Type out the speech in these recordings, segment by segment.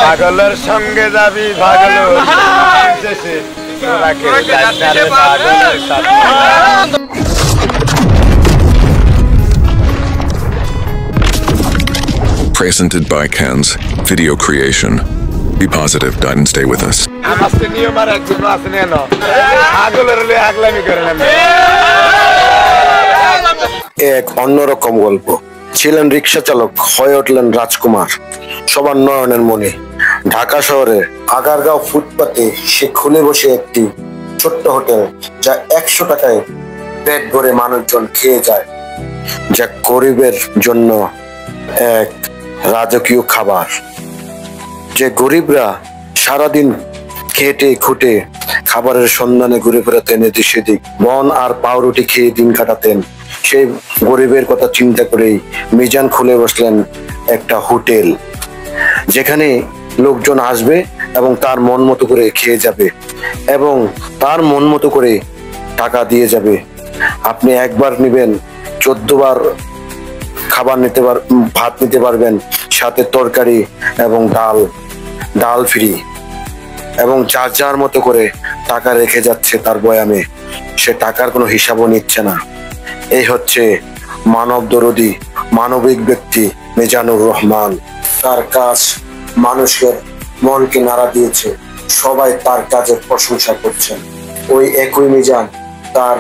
পাগলের সঙ্গে যাবি পাগল Presented by Cans Video Creation. Be positive, and stay with us. এক অন্যরকম গল্প। ছিলেন রিক্সা চালক, হয়ে উঠলেন রাজকুমার সবার নয়নের মনে। ঢাকা শহরে আগারগাঁও ফুটপাতে সে খুলে বসে একটি ছোট্ট হোটেল, যা 100 টাকায় পেট ভরে মানুষজন খেয়ে যায়, যা গরিবের জন্য এক রাজকীয় খাবার। যে গরিবরা সারাদিন খেটে খুঁটে খাবারের সন্ধানে ঘুরে ফেরাতেন এদিক সেদিক, বন আর পাউরুটি খেয়ে দিন কাটাতেন, সেই গরিবের কথা চিন্তা করেই মিজান খুলে বসলেন একটা হোটেল, যেখানে লোকজন আসবে এবং তার মন মতো করে খেয়ে যাবে এবং তার মন মতো করে টাকা দিয়ে যাবে। আপনি একবার নেবেন 14 বার খাবার নিতে ভাত নিতে পারবেন, সাথে তরকারি এবং ডাল ফ্রি, এবং যার যার মতো করে টাকা রেখে যাচ্ছে তার বয়ামে, সে টাকার কোনো হিসাবও নিচ্ছে না। এই হচ্ছে মানব দরদী মানবিক ব্যক্তি মিজানুর রহমান। তার কাজ মানুষের মনকে নাড়া দিয়েছে, সবাই তার কাজের প্রশংসা করছেন। ওই একই মিজান তার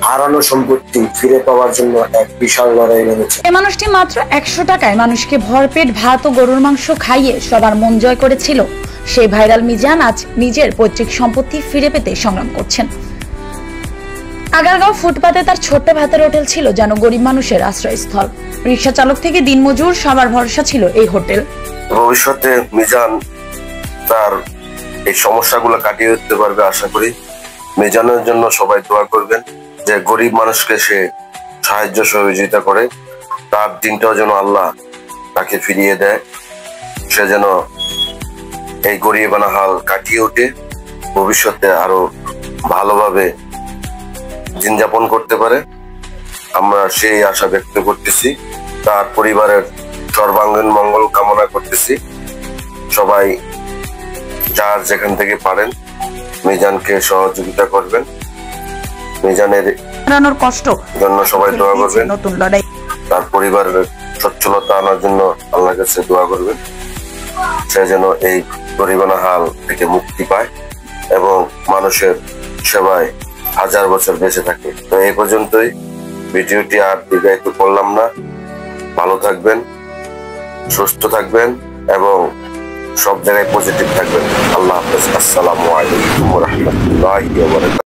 হারানো সম্পত্তি ফিরে পাওয়ার জন্য এক বিশাল লড়াই নেমেছে। এই মানুষটি মাত্র 100 টাকায় মানুষকে ভরপেট ভাত ও গরুর মাংস খাইয়ে সবার মন জয় করেছিল। সেই ভাইরাল মিজান আজ নিজের পৈতৃক সম্পত্তি ফিরে পেতে সংগ্রাম করছেন। আগারগাঁও ফুটপাতে তার ছোট্ট ভাতের হোটেল ছিল যেন গরিব মানুষের আশ্রয়স্থল। রিক্সা চালক থেকে দিনমজুর সবার ভরসা ছিল এই হোটেল। ভবিষ্যতে মিজান তার এই সমস্যাগুলো কাটিয়ে উঠতে পারবে আশা করি। মিজানের জন্য সবাই দোয়া করবেন, যে গরিব মানুষকে সে সাহায্য সহযোগিতা করে, তার দিনটাও যেন আল্লাহ তাকে ফিরিয়ে দেয়, সে যেন এই গরিবানা হাল কাটিয়ে উঠে ভবিষ্যতে আরো ভালোভাবে দিন যাপন করতে পারে। আমরা সেই আশা ব্যক্ত করতেছি, তার পরিবারের সর্বাঙ্গীন মঙ্গল কামনা করতেছি। সবাই যার যেখান থেকে পারেন মিজানকে সহযোগিতা করবেন, মিজানের কষ্ট জন্য সবাই দোয়া করবেন, নতুন লড়াই তার পরিবারের সচ্ছলতা আনার জন্য আল্লাহর কাছে দোয়া করবেন, সে যেন এই গরিবানা হাল থেকে মুক্তি পায় এবং মানুষের সেবায় 1000 বছর বেঁচে থাকে। তো এই পর্যন্তই, ভিডিওটি আর দীর্ঘায়িত করলাম না। ভালো থাকবেন, সুস্থ থাকবেন এবং সব জায়গায় পজিটিভ থাকবেন। আল্লাহ হাফেজ। আসসালামু আলাইকুম ওয়া রাহমাতুল্লাহি ওয়া বারাকাতুহু।